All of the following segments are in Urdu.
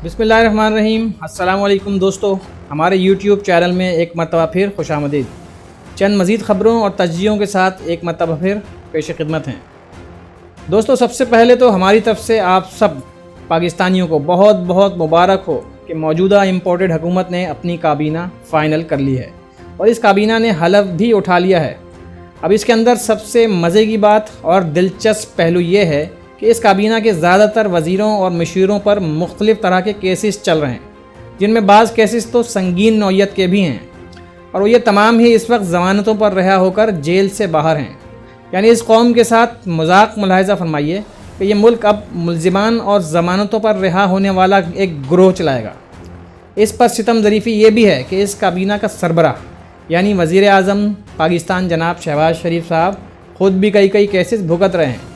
بسم اللہ الرحمن الرحیم۔ السلام علیکم دوستو، ہمارے یوٹیوب چینل میں ایک مرتبہ پھر خوش آمدید۔ چند مزید خبروں اور تجزیوں کے ساتھ ایک مرتبہ پھر پیش خدمت ہیں۔ دوستو، سب سے پہلے تو ہماری طرف سے آپ سب پاکستانیوں کو بہت بہت مبارک ہو کہ موجودہ امپورٹڈ حکومت نے اپنی کابینہ فائنل کر لی ہے اور اس کابینہ نے حلف بھی اٹھا لیا ہے۔ اب اس کے اندر سب سے مزے کی بات اور دلچسپ پہلو یہ ہے کہ اس کابینہ کے زیادہ تر وزیروں اور مشیروں پر مختلف طرح کے کیسز چل رہے ہیں، جن میں بعض کیسز تو سنگین نوعیت کے بھی ہیں، اور وہ یہ تمام ہی اس وقت ضمانتوں پر رہا ہو کر جیل سے باہر ہیں۔ یعنی اس قوم کے ساتھ مذاق ملاحظہ فرمائیے کہ یہ ملک اب ملزمان اور ضمانتوں پر رہا ہونے والا ایک گروہ چلائے گا۔ اس پر ستم ظریفی یہ بھی ہے کہ اس کابینہ کا سربراہ یعنی وزیر اعظم پاکستان جناب شہباز شریف صاحب خود بھی کئی کیسز بھگت رہے ہیں،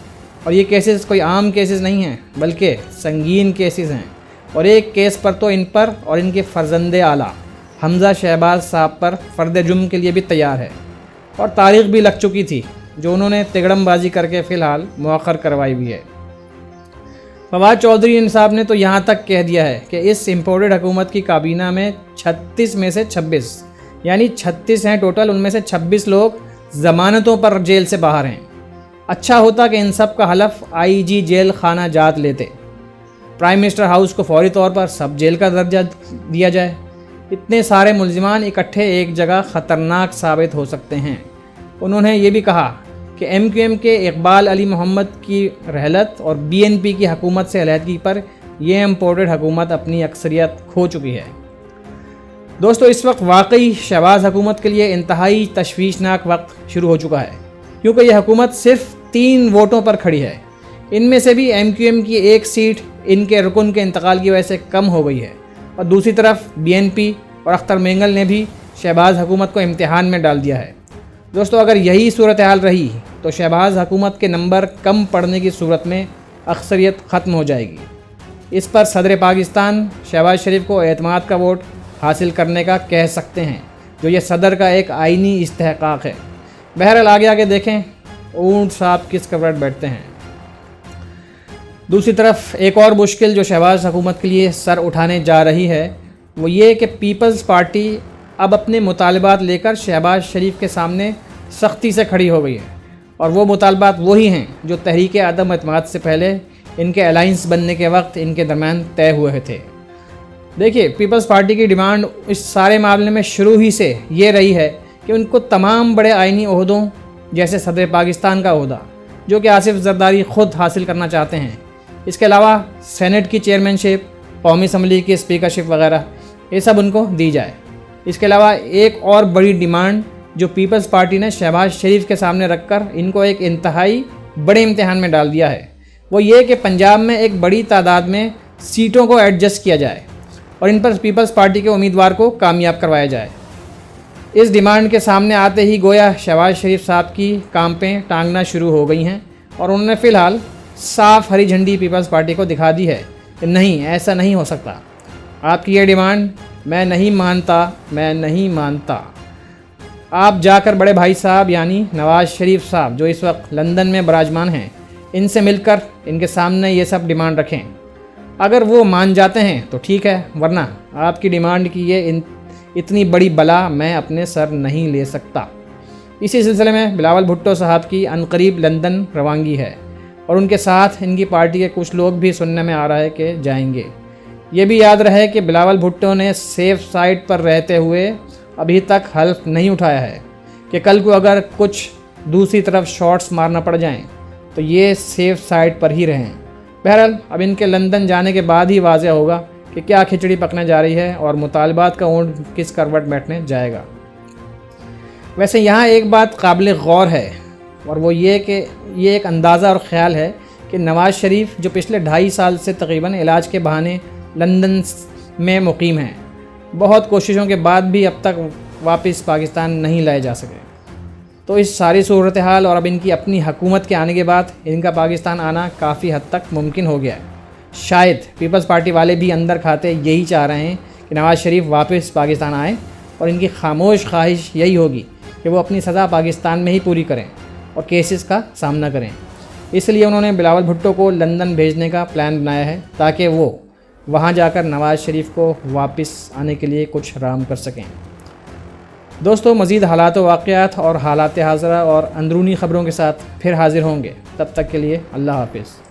اور یہ کیسز کوئی عام کیسز نہیں ہیں بلکہ سنگین کیسز ہیں، اور ایک کیس پر تو ان پر اور ان کے فرزند اعلیٰ حمزہ شہباز صاحب پر فرد جرم کے لیے بھی تیار ہے، اور تاریخ بھی لگ چکی تھی جو انہوں نے تگڑم بازی کر کے فی الحال مؤخر کروائی بھی ہے۔ فواد چودھری صاحب نے تو یہاں تک کہہ دیا ہے کہ اس امپورٹڈ حکومت کی کابینہ میں 36 میں سے 26 یعنی 36 ہیں ٹوٹل، ان میں سے 26 لوگ ضمانتوں پر جیل سے باہر ہیں۔ اچھا ہوتا کہ ان سب کا حلف آئی جی جیل خانہ جات لیتے، پرائم منسٹر ہاؤس کو فوری طور پر سب جیل کا درجہ دیا جائے۔ اتنے سارے ملزمان اکٹھے ایک جگہ خطرناک ثابت ہو سکتے ہیں۔ انہوں نے یہ بھی کہا کہ ایم کیو ایم کے اقبال علی محمد کی رحلت اور بی این پی کی حکومت سے علیحدگی پر یہ امپورٹڈ حکومت اپنی اکثریت کھو چکی ہے۔ دوستو، اس وقت واقعی شہباز حکومت کے لیے انتہائی تشویشناک وقت شروع ہو چکا ہے، کیونکہ یہ حکومت صرف 3 ووٹوں پر کھڑی ہے۔ ان میں سے بھی ایم کیو ایم کی ایک سیٹ ان کے رکن کے انتقال کی وجہ سے کم ہو گئی ہے، اور دوسری طرف بی این پی اور اختر مینگل نے بھی شہباز حکومت کو امتحان میں ڈال دیا ہے۔ دوستو، اگر یہی صورتحال رہی تو شہباز حکومت کے نمبر کم پڑنے کی صورت میں اکثریت ختم ہو جائے گی۔ اس پر صدر پاکستان شہباز شریف کو اعتماد کا ووٹ حاصل کرنے کا کہہ سکتے ہیں، جو یہ صدر کا ایک آئینی استحقاق ہے۔ بہرحال آگے دیکھیں اونٹ صاحب کس کروٹ بیٹھتے ہیں۔ دوسری طرف ایک اور مشکل جو شہباز حکومت کے لیے سر اٹھانے جا رہی ہے وہ یہ کہ پیپلز پارٹی اب اپنے مطالبات لے کر شہباز شریف کے سامنے سختی سے کھڑی ہو گئی ہے، اور وہ مطالبات وہی ہیں جو تحریک عدم اعتماد سے پہلے ان کے الائنس بننے کے وقت ان کے درمیان طے ہوئے تھے۔ دیکھیے، پیپلز پارٹی کی ڈیمانڈ اس سارے معاملے میں شروع ہی سے یہ رہی ہے کہ ان کو تمام بڑے آئینی عہدوں جیسے صدر پاکستان کا عہدہ، جو کہ آصف زرداری خود حاصل کرنا چاہتے ہیں، اس کے علاوہ سینٹ کی چیئرمین شپ، قومی اسمبلی کی اسپیکرشپ وغیرہ، یہ سب ان کو دی جائے۔ اس کے علاوہ ایک اور بڑی ڈیمانڈ جو پیپلز پارٹی نے شہباز شریف کے سامنے رکھ کر ان کو ایک انتہائی بڑے امتحان میں ڈال دیا ہے، وہ یہ کہ پنجاب میں ایک بڑی تعداد میں سیٹوں کو ایڈجسٹ کیا جائے اور ان پر پیپلز پارٹی کے امیدوار کو کامیاب کروایا جائے۔ اس ڈیمانڈ کے سامنے آتے ہی گویا شہباز شریف صاحب کی کامپیں ٹانگنا شروع ہو گئی ہیں، اور انہوں نے فی الحال صاف ہری جھنڈی پیپلز پارٹی کو دکھا دی ہے کہ نہیں، ایسا نہیں ہو سکتا، آپ کی یہ ڈیمانڈ میں نہیں مانتا۔ آپ جا کر بڑے بھائی صاحب یعنی نواز شریف صاحب جو اس وقت لندن میں براجمان ہیں، ان سے مل کر ان کے سامنے یہ سب ڈیمانڈ رکھیں۔ اگر وہ مان جاتے ہیں تو ٹھیک ہے، ورنہ آپ کی ڈیمانڈ کی یہ اتنی بڑی بلا میں اپنے سر نہیں لے سکتا۔ اسی سلسلے میں بلاول بھٹو صاحب کی عنقریب لندن روانگی ہے، اور ان کے ساتھ ان کی پارٹی کے کچھ لوگ بھی سننے میں آ رہا ہے کہ جائیں گے۔ یہ بھی یاد رہے کہ بلاول بھٹو نے سیف سائٹ پر رہتے ہوئے ابھی تک حلف نہیں اٹھایا ہے کہ کل کو اگر کچھ دوسری طرف شاٹس مارنا پڑ جائیں تو یہ سیف سائٹ پر ہی رہیں۔ بہرحال اب ان کے لندن جانے کے بعد ہی واضح ہوگا کہ کیا کھچڑی پکنے جا رہی ہے اور مطالبات کا اونٹ کس کروٹ بیٹھنے جائے گا۔ ویسے یہاں ایک بات قابل غور ہے، اور وہ یہ کہ یہ ایک اندازہ اور خیال ہے کہ نواز شریف جو پچھلے 2.5 سال سے تقریباً علاج کے بہانے لندن میں مقیم ہیں، بہت کوششوں کے بعد بھی اب تک واپس پاکستان نہیں لائے جا سکے۔ تو اس ساری صورتحال اور اب ان کی اپنی حکومت کے آنے کے بعد ان کا پاکستان آنا کافی حد تک ممکن ہو گیا ہے۔ شاید پیپلز پارٹی والے بھی اندر کھاتے یہی چاہ رہے ہیں کہ نواز شریف واپس پاکستان آئیں، اور ان کی خاموش خواہش یہی ہوگی کہ وہ اپنی سزا پاکستان میں ہی پوری کریں اور کیسز کا سامنا کریں۔ اس لیے انہوں نے بلاول بھٹو کو لندن بھیجنے کا پلان بنایا ہے تاکہ وہ وہاں جا کر نواز شریف کو واپس آنے کے لیے کچھ رام کر سکیں۔ دوستو مزید حالات و واقعات اور حالات حاضرہ اور اندرونی خبروں کے ساتھ پھر حاضر ہوں گے، تب تک کے لیے اللہ حافظ۔